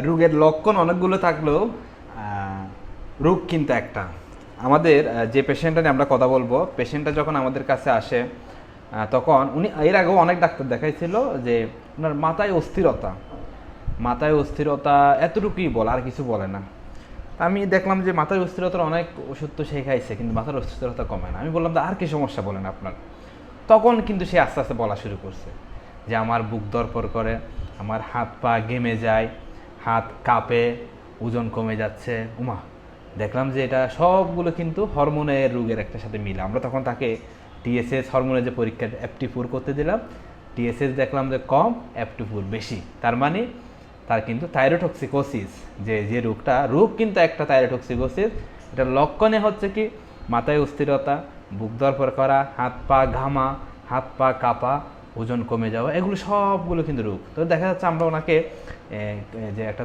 রোগের লক্ষণ অনেকগুলো থাকলেও আহ, রোগ কিন্তু একটা। আমাদের যে পেশেন্টটা নিয়ে আমরা কথা বলবো, পেশেন্টটা যখন আমাদের কাছে আসে তখন উনি এর আগেও অনেক ডাক্তার দেখাইছিল যে ওনার মাথায় অস্থিরতা এতটুকুই বলে, আর কিছু বলে না। আমি দেখলাম যে মাথার অস্থিরতার অনেক ওষুধ তো সে খাইছে, কিন্তু মাথার অস্থিরতা কমে না। আমি বললাম যে আর কি সমস্যা বলেন আপনার। তখন কিন্তু সে আস্তে আস্তে বলা শুরু করছে যে আমার বুক ধড়ফড় করে, আমার হাত পা ঘেমে যায়, হাত কাঁপে, ওজন কমে যাচ্ছে। উমা, দেখলাম যে এটা সবগুলো কিন্তু হরমোনের রোগের একটা সাথে মিলে। আমরা তখন তাকে টিএসএস হরমোনের যে পরীক্ষা FT4 করতে দিলাম। টিএসএস দেখলাম যে কম, FT4 বেশি। তার মানে তার কিন্তু থাইরোটক্সিকোসিস, যে যে রোগ কিন্তু একটা থাইরোটক্সিকোসিস। এটার লক্ষণে হচ্ছে কি মাথায় অস্থিরতা, বুক ধড়ফড় করা, হাত পা ঘামা, হাত পা কাঁপা, ওজন কমে যাওয়া, এগুলো সবগুলো কিন্তু রোগ। তো দেখা যাচ্ছে আমরা ওনাকে যে একটা